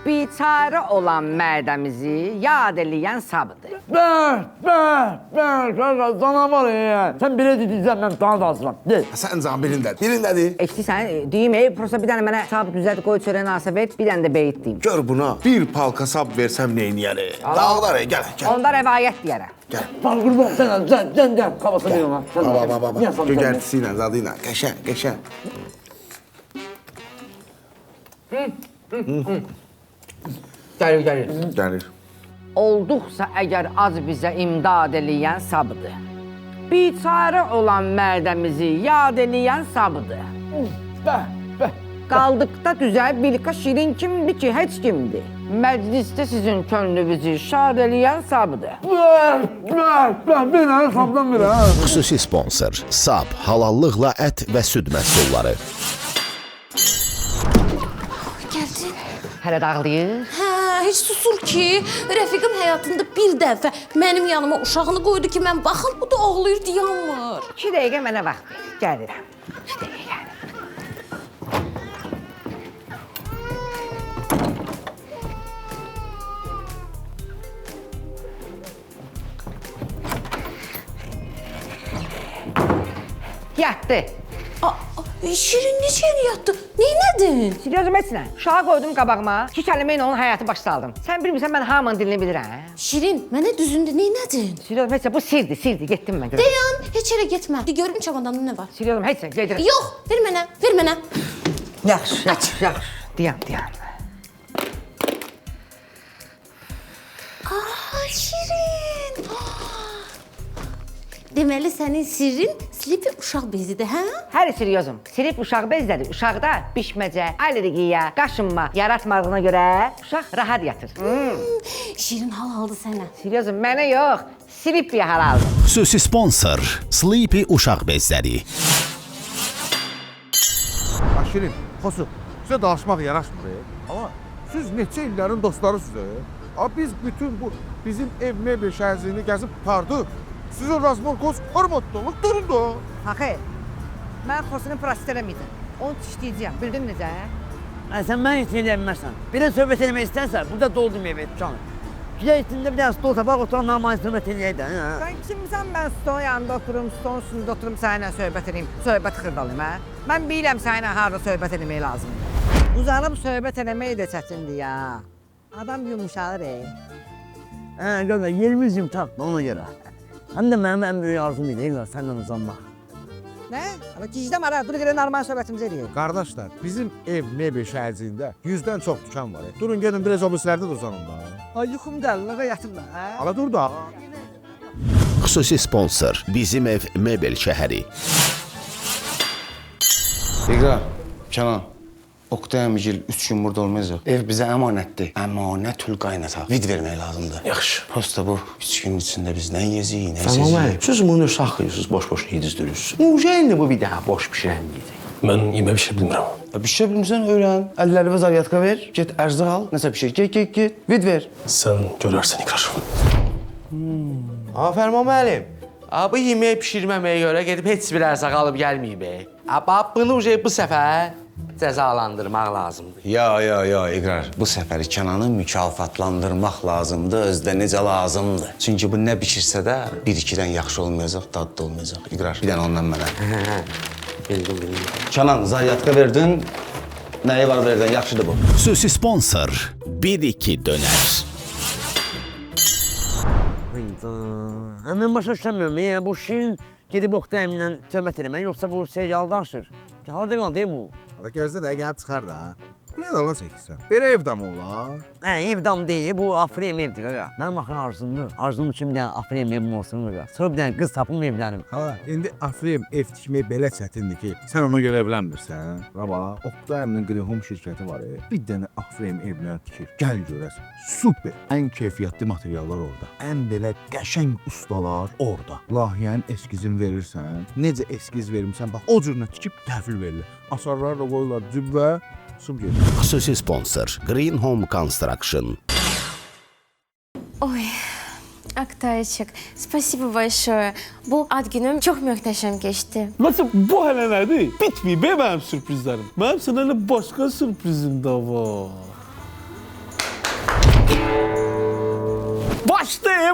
Biçarə olan mədəmizi yad eləyən sabıdır. Canavar sən belə dediysən mən daha da azıram. Sən can birindədir. Eşitsən, deyim, prosta bir dənə mənə sab düzəlt qoy çörəyə nasib et, bir dənə də beyit deyim. Gör buna bir palka sab versəm neyniyəli? Dağlar, gəl. Onda rəvayət deyərəm. Gəl. Bax qurban sən qabasını yığma. Baba. Gögərtisi ilə, zadı ilə. Qəşəng. Gəlir. Olduqsa əgər az bizə imdad eləyən sabıdır. Biçarə olan mədəmizi yad eləyən sabıdır. Qaldıqda düzə bilka şirin kimdir ki, heç kimdir. Məclisdə sizin könlünüzü şad eləyən sabıdır. Bir dənə sabdan bir ha. Xüsusi sponsor Sab halallıqla ət və süd məhsulları. Gəldin. Hələ dağlayır. Hə, heç susur ki, rəfiqim həyatında bir dəfə mənim yanıma uşağını qoydu ki, mən baxın, bu da ağlayır, dayanmır. 2 dəqiqə mənə vaxt ver. Gəlirəm. 2 dəqiqə. Yatdı. Şirin necə yeni yatdı? Neynədin? Seriozum etsinə. Uşağı qoydum qabağıma. 2 kəlmə ilə onun həyatı başa saldım. Sən bilmirsən, mən hamının dilini bilirəm. Şirin, mənə düzündə neynədin? Seriozum etsinə, bu sirdir. Getdim mən görəm. Dayan, heç yerə getmə. De görüm çamadanında nə var? Seriozum etsinə, gedirəm. Yox, ver mənə. Yaxşı. Dayan. Şirin. Deməli sənin sirrin Sleepy uşaq bezidir, hə? Hər seriozum. Slip uşaq bezlədir. Uşaqda bişməcə, allergiya, qaşınma yaratmadığına görə uşaq rahat yatır. Şirin halaldı sənə. Seriozum, mənə yox, Sleepy halaldır. Xüsusi sponsor Sleepy uşaq bezləri. Şirin, xosu, sizə danışmaq yaraşmır. Amma siz neçə illərin dostlarısınız. Biz bütün bu bizim ev mebel şəhərziyini gəzib qurtardıq. Sizin razborkoz formatdoluk durun da. Axı, mən xosunu prosit eləməyəcəm. Onu tişləyəcəm, bildin necə? Sən mən heç eləyə bilməzsən. Belə söhbət eləmək istərsən, burada doldum evi, canım. Gülə içində bir dənə stol tabaq oturaq, normal söhbət eləyək də. Sən kimsən, mən stolun yanında oturum, stolun üstündə oturum, səninlə söhbət edeyim, söhbət xırdalayım, hə? Mən biləm səninlə harada söhbət eləmək lazımdır. Uzanıb söhbət eləmək də çətindir ya. Adam yumuşalır, Görmə, yerimiz yumtaqdır ona görə. Həm də mənim ən böyük arzum idi, səndən uzanmaq. Nə? Gicdəm ara, dur gələn normal söhbətimizi eləyək. Qardaşlar, bizim ev mebel şəhərziyində 100-dən çox dükan var. Durun, gelin biraz obüslərdə də uzanın da. Ay, yuxum dəlləqə yatım da, hə? Ala dur da. Xüsusi sponsor Bizim Ev Mebel şəhəri. İqra, Kənan. Oqtay əmigil 3 gün burada olmayacaq. Ev bizə əmanətdir. Əmanətül qaynata. Vid vermək lazımdır. Yaxşı. Prosta bu 3 gün içində biz nə yeyəcəyik, nə Tamam, içəcəyik. siz bunu saxlayırsınız, boş-boş yedizdirirsiniz. Ujeyni bu bir daha boş pişirən yedi. Mən yemək pişirə bilmirəm. Pişirə bilmirsən, öyrən. Əlləri və zaryatka ver, get ərzaq al, nəsə pişir, get, vid ver. Sən görərsən, İqrar. Fərman müəllim, bu yemək pişirməməyə görə gedib heç bir ərzaq alıb gəlməyib. Bunu bu səfər cəzalandırmaq lazımdır. Ya, İqrar. Bu səfəri Kənanı mükafatlandırmaq lazımdır, özdə necə lazımdır. Çünki bu nə bişirsə də 1-2-dən yaxşı olmayacaq, dadlı olmayacaq. İqrar, bir dənə ondan mənə. Bildim. Kənan, zaryatka verdin, nəyi var verdən, yaxşıdır bu. Xüsusi sponsor 1-2 dönər. Mən başa düşəmirəm, bu Şirin gedib Oqtay əminlə söhbət eləmək, yoxsa bu serialda aşır. Harada qaldı bu? Gözdə də gəlib çıxar da. Nə dala çəkirsən? Belə evdə mi olar? Hə, evdam deyil, bu afrem evdir qaqa. Mənim axı arzumdur. Arzum üçün bir dənə afrem evim olsun qaqa. Sonra bir dənə qız tapım evlənim. Ha, indi afrem ev tikmək belə çətindir ki, sən onu görə bilmirsən. Baba, Oqtay əminin Green şirkəti var. Bir dənə afrem evlər tikir. Gəl görəsən. Super. Ən keyfiyyətli materiallar orada. Ən belə qəşəng ustalar orada. Layihənin eskizini verirsən, necə eskiz vermisən, bax o cürünə tikib təhvil verilir. Asarlar da qoyurlar cübbə, sub gedir. Xüsusi sponsor Green Home Construction. Ой, Oktaycık, spasibo большое. Bu ad günüm çok möhtəşəm geçti. Nasıl bu hələ nədir? Bitməyib be mənim sürprizlərim. Mənim sənə hələ başqa sürprizim də var.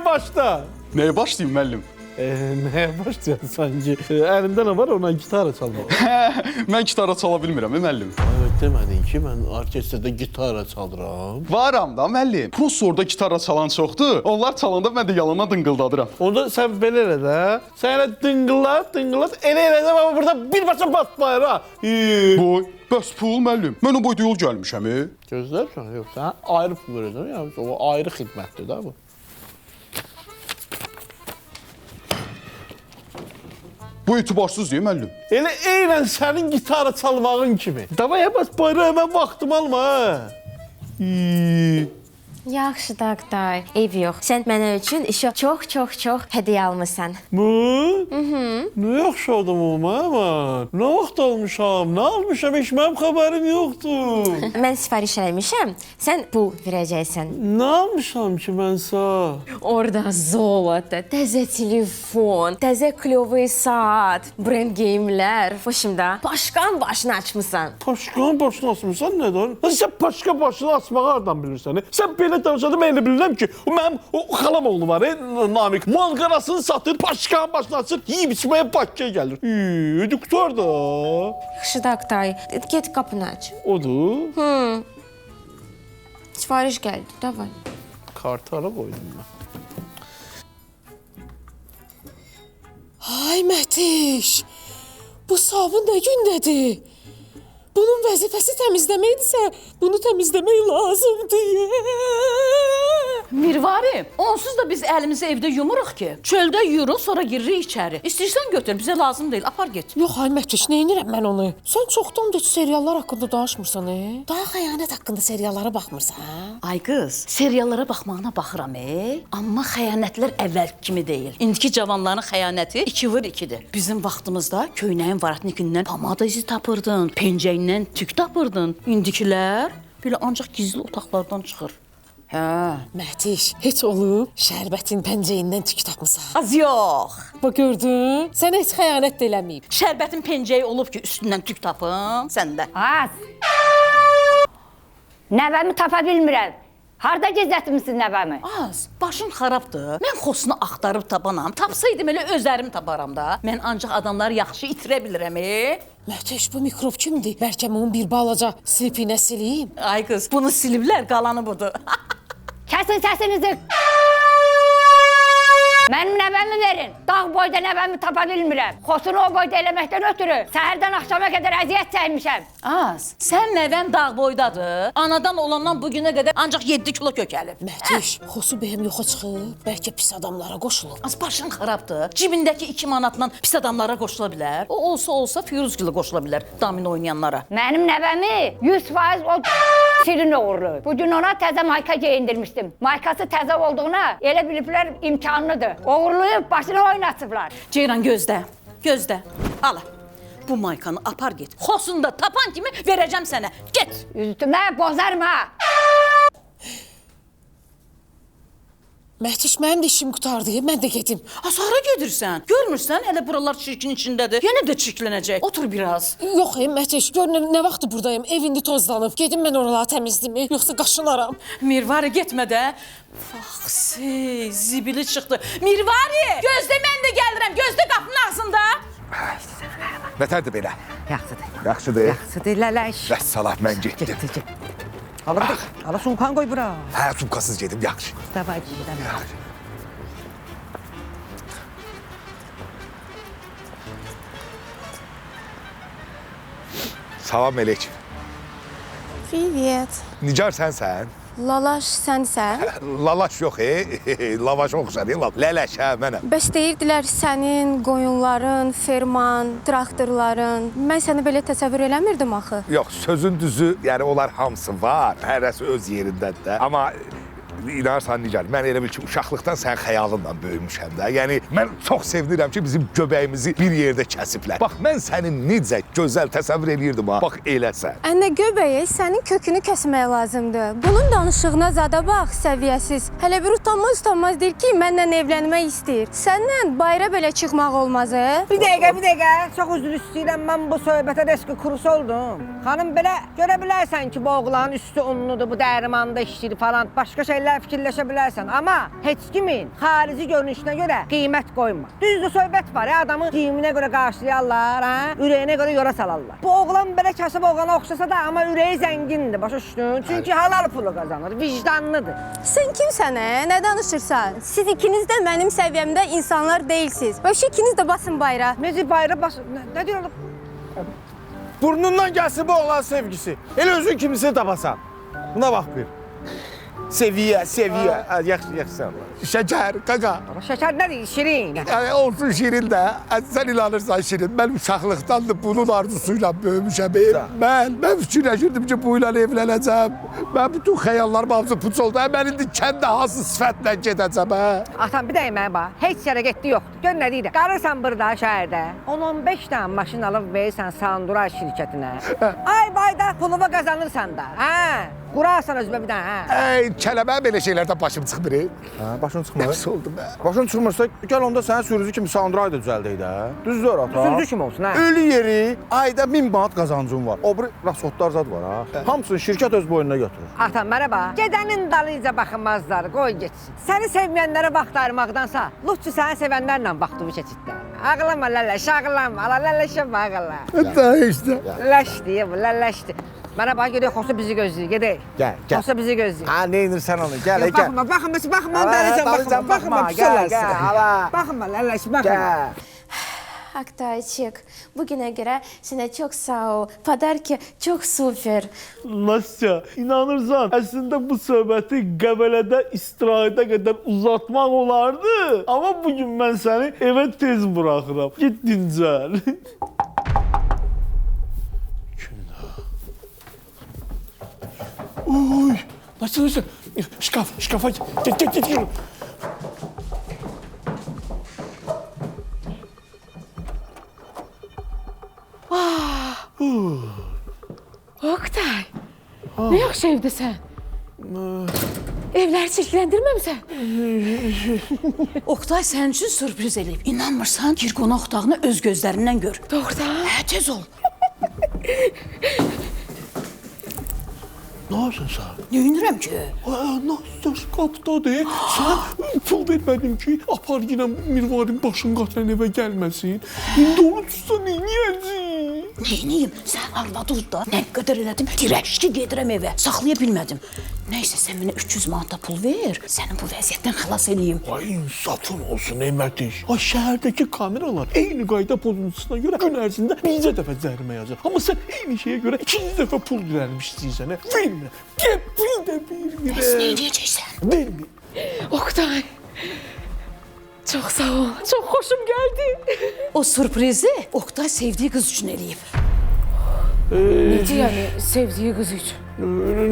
Başla. Nəyə başlayayım müəllim? Nəyə başlayacaqsan sanki? Əlində nə var, ona gitara çalmaq. Mən gitara çala bilmirəm, müəllim. Demədin ki, mən orkestrdə gitara çalıram. Varam da müəllim. Prosta orada gitara çalan çoxdur. Onlar çalanda mən də yalana dıngıldadıram. Onda sən belə elə də. Sən elə dıngılat, elə də amma burada birbaşa batmayır ha. Boy, bəs pul müəllim. Mən o boyda yol gəlmişəm. Gözlərsən, yox, sən ayrı pul verəcəksən, yəni o ayrı xidmətdir də bu. Bu etibarsız deyil müəllim. Elə eynən sənin gitara çalmağın kimi. Davay, bəs bayra hemen vaxtım alma, hə. Yaxşı da Oktay, eyb yox. Sən mənə üçün işə çox hədiyyə almısan. Bu? Ne yaxşı adam olma ama. Ne vaxt almışam, ne almışam, heç mənim xəbərim yoxdur. Mən sifariş eləmişəm, sən pul verəcəksən. Ne almışam ki mən sağ? Orada zolota, təzə telefon, təzə klyovoy saat, brend geyimlər. Başımda başqan başını açmısan. Başqan başını açmısan nədən? Sən başqa başını açmağı hardan bilirsən? Sən belə danışanda mən elə bilirəm ki, mənim o xalam oğlu var, Namik. Malqarasını satır, başqan başını açır, yiyib içməyə Bakıya gəlir. Ödü qutar da. Yaxşı da Oktay, get qapını aç. Odur? Sifariş gəldi, davay. Kartı ara qoydum mən. Ay Mətiş, bu sabun nə gündədir? Bunun vəzifəsi təmizləməkdirsə, bunu təmizləmək lazımdır. Mirvari, onsuz da biz əlimizi evdə yumuruq ki, çöldə yuyuruq, sonra giririk içəri. İstəyirsən götür, bizə lazım deyil, apar get. Yox, ay Mətiş, neynirəm mən onu? Sən çoxdandır seriallar haqqında danışmırsan, Daha xəyanət haqqında seriallara baxmırsan, Ay qız, seriallara baxmağına baxıram, Amma xəyanətlər əvvəl kimi deyil. İndiki cavanların xəyanəti 2 vur 2-dir. Bizim vaxtımızda köynəyin varatnikindən pomada izi tapırdın, pencəyindən tük tapırdın. İndikilər belə ancaq gizli otaqlardan çıxır. Hə. Mətiş, heç olub şərbətin pəncəyindən tük tapmısan? Az yox. Bax gördün, sən heç xəyanət də eləməyib. Şərbətin pencəyi olub ki, üstündən tük tapın, səndə. Az. Nəvəmi tapa bilmirəm. Harda gizlətmişsin nəvəmi? Az, başın xarabdır. Mən xosunu axtarıb tabanam. Tapsaydım elə özlərim taparam da. Mən ancaq adamları yaxşı itirə bilirəm, Mətiş, bu mikrob kimdir? Bəlkə onun bir balaca silpinə sileyim. Ay qız, bunu siliblər, qalanı budur. Kəsin səsinizi. Mənim nəvəmi verin. Dağ boyda nəvəmi tapa bilmirəm. Xosunu o boyda eləməkdən ötürü səhərdən axşama qədər əziyyət çəkmişəm. Az, sən nəvən dağ boydadır. Anadan olandan bugünə qədər ancaq 7 kilo kökəlib. Mətiş, xosu bəyəm yoxa çıxıb, bəlkə pis adamlara qoşulub. Az başın xarabdır. Cibindəki 2 manatla pis adamlara qoşula bilər. O olsa Firuzgil'ə qoşula bilər, domino oynayanlara. Mənim nəvəmi 100% o Şirin oğurlu. Bugün ona təzə mayka geyindirmişdim. Maykası təzə olduğuna elə biliblər imkanlıdır. Oğurluyub başını oynatıblar. Ceyran gözlə. Ala. Bu maykanı apar get. Xosunu da tapan kimi verəcəm sənə. Get. Üstümə bozarma. Mətiş, mənim də işim qutardı, mən də gedim. Sonra gedirsən. Görmürsən, hələ buralar çirkin içindədir. Yenə də çirklənəcək. Otur biraz. Yox, Mətiş, gör nə vaxtı buradayım. Ev indi tozlanıb. Gedim mən oraları təmizləyim, yoxsa qaşınaram. Mirvari, getmə də. Faxsi, zibili çıxdı. Mirvari, gözlə, mən də gəlirəm. Gözlə qapının ağzında. Nətərdir belə? Yaxşıdır. Yaxşıdır. Lələş. Vəssalam, mən getdim. Ala sumkan qoy bura. Hə, sumkasız gedim, yaxşı. Davay, gedəm. Salam Melek. Привет. Nigar sənsən? Lalaş sənsən? Lalaş yox, lavaş oxşar, lələş, hə, mənəm. Bəs deyirdilər sənin qoyunların, ferman, traktorların. Mən səni belə təsəvvür eləmirdim axı. Yox, sözün düzü, yəni onlar hamısı var, hərəsi öz yerindədir də. Amma inanırsan Nigar, mən elə bil ki, uşaqlıqdan sənin xəyalınla böyümüşəm də. Yəni, mən çox sevinirəm ki, bizim göbəyimizi bir yerdə kəsiblər. Bax, mən səni necə gözəl təsəvvür edirdim ha, bax eləsən. Ənə göbəyi sənin kökünü kəsmək lazımdır. Bunun danışığına zada bax, səviyyəsiz. Hələ bir utanmaz deyir ki, mənlə evlənmək istəyir. Səndən bayra belə çıxmaq olmaz, Bir dəqiqə. Çox üzr istəyirəm, mən bu söhbətə riski kurusu oldum. Xanım, belə görə bilərsən ki, bu oğlanın üstü unludur, bu dəyirmanda işləyir falan. Başqa şeylər fikirləşə bilərsən, amma heç kimin xarici görünüşünə görə qiymət qoyma. Düzdür, söhbət var, adamı qiyiminə görə qarşılayarlar, ürəyinə görə yora salarlar. Bu oğlan belə kasıb oğlana oxşasa da, amma ürəyi zəngindir, başa düşdün? Çünki halal pulu qazanır, vicdanlıdır. Sən kimsən, nə danışırsan? Siz ikiniz də mənim səviyyəmdə insanlar deyilsiniz. Bəşə ikiniz də basın bayra. Necə bayra basın? Nə deyirəm? Burnundan gəlsin bu oğlan sevgisi. Elə özün kimisini tapasan. Buna bax bir. Seviyyə. Yaxşı. Şəkər, qaqa. Şəkər nədir? Şirin. Olsun şirin də. Sən inanırsan şirin. Mən uşaqlıqdandır bunun arzusuyla böyümüşəm. Mən fikirləşirdim ki, bu ilə evlənəcəm. Mən bütün xəyallarım hamısı puç oldu. Mən indi kəndə hansı sifətlə gedəcəm, hə? Atan, bir dəqiqə mənə bax. Heç yerə getdi yoxdur. Gör nə deyirəm. Qarırsan burada şəhərdə. 10-15 dənə maşın alıb verirsən Sanduray şirkətinə. Ay bayda pulumu qazanırsan da. Hə? Qurarsan özümə bir dənə, hə? Kələmə belə şeylərdən başım çıxmır. Hə, başın çıxmır. Nəfs oldu mən. Başın çıxmırsa, gəl onda sənin sürücü kimi Sanduray da düzəldək də. Düzdür ata? Sürücü kimi olsun, hə? Ölü yeri, ayda 1000 manat qazancın var. O bir rasotlar zad var, ha? Hamısını şirkət öz boynuna götürür. Atan, mənə bax. Gedənin dalınca baxınmazlar, qoy geçsin. Səni sevməyənlərə vaxt ayırmaqdansa, lütfü səni sevənlərlə vaxtını keçirtlər. Ağlama lələş, ağlama. Lələşə bağla. İşte. Ləşdir, bu lələşdir. Mənə bax, gedək, Xosu bizi gözləyir, gedək. Gəl. Xosu bizi gözləyir. Ha, nə inirsən onu? Gəl. Baxma, dələcəm, baxma, pis olarsan. Baxma, lələş, baxma. Октайчик, bugüne göre sana çok sağ ol. Подарки çok süper. Nasya, inanırsan əslində bu söhbəti Qəbələdə istirahətə qədər uzatmaq olardı. Amma bugün mən səni evə tez buraxıram. Git dincəl. Oy, nasıl? Şkafa git. Oktay, ne yaxşı evdəsən? Evləri çirkləndirməmsən? Oktay sənin üçün sürpriz eləyib. İnanmırsan, gir qonaq otağını öz gözlərindən gör. Doğrudan? Hə, tez ol. Ne yapıyorsun sen? Ne inirəm ki? Nasıl kaptadır? Sen pul vermedin ki apar yine Mirvarin başın qatlan evə gəlməsin. İndi onu tutsa neyniyəcək? Neyniyim? Sən arvadı da nə qədər elədim, dirəşki gedirəm evə. Saxlaya bilmədim. Neysə, sən mənə 300 manata pul ver, səni bu vəziyyətdən xilas eləyim. Ay insafın olsun Əhmədiş. Ay şəhərdəki kameralar eyni qayda pozuntusuna görə gün ərzində bircə dəfə cərimə yazır. Amma sən eyni şeyə görə 2 dəfə pul vermiş istəyirsən. Vermə. Gəl bir də vermə. Bəs nə edəcəksən? Vermə. Oktay, çox sağ ol. Çox xoşum gəldi. O sürprizi Oktay sevdiyi qız üçün eləyib. Necə yəni sevdiyi qız üçün?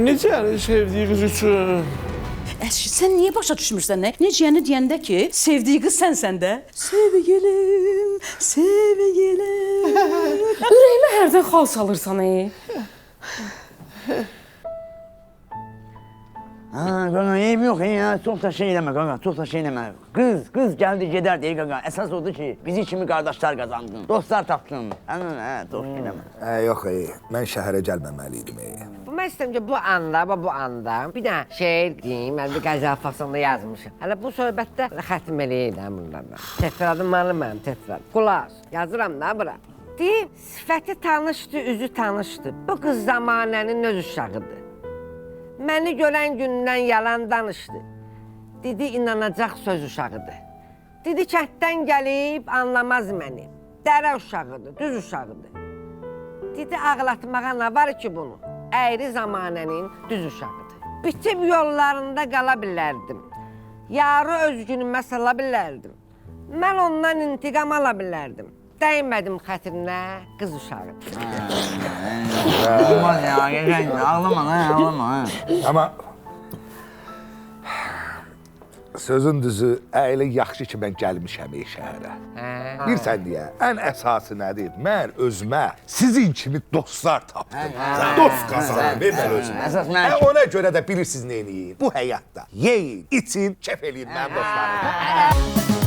Necə yəni sevdiyi qız üçün? Sən niyə başa düşmürsən, nə? Necə yəni deyəndə ki, sevdiyi qız sənsən də? Sevgilim, sevgilim. Ürəyimə hərdən xal salırsan, Qaqa, eyb yox ya, çox da şey eləmə qaqa, çox da şey eləmə. Qız gəldi, gedər deyir qaqa. Əsas odur ki, bizi kimi qardaşlar qazandın, dostlar tapdın. Çox şey eləmə. Yox, mən şəhərə gəlməməliydim. Mən istəyirəm ki, bu anda bir dənə şeir deyim, mən bir qəzəl fasonda yazmışım. Hələ bu söhbətdə xətm eləyirəm bunlarla. Təkrarlamalıyım, təkrar. Qulaq, yazıram da bura. Deyim, sifəti tanışdı, üzü tanışdı. Bu qız zamanənin öz uşağıdır. Məni görən gündən yalan danışdı. Dedi, inanacaq söz uşağıdır. Dedi, kənddən gəlib, anlamaz məni. Dərə uşağıdır, düz uşağıdır. Dedi, ağlatmağa nə var ki bunu? əyri zamanənin düz uşağıdır. Bitib yollarında qala bilərdim. Yarı öz günümə sala bilərdim. Mən ondan intiqam ala bilərdim. Dəymədim xətrinə qız uşağıdır. Olmaz ya, geçen ağlama lan, ağlama. Amma sözün düzü, elə yaxşı ki, mən gəlmişəm şəhərə. Bilirsən deyə, ən əsası nədir? Mən özümə sizin kimi dostlar tapdım. Dost qazanım, mən özümə. Əsas mən Ona görə də bilirsiniz nə eləyin? Bu həyatda yeyin, için, kef eləyin mənim dostlarım.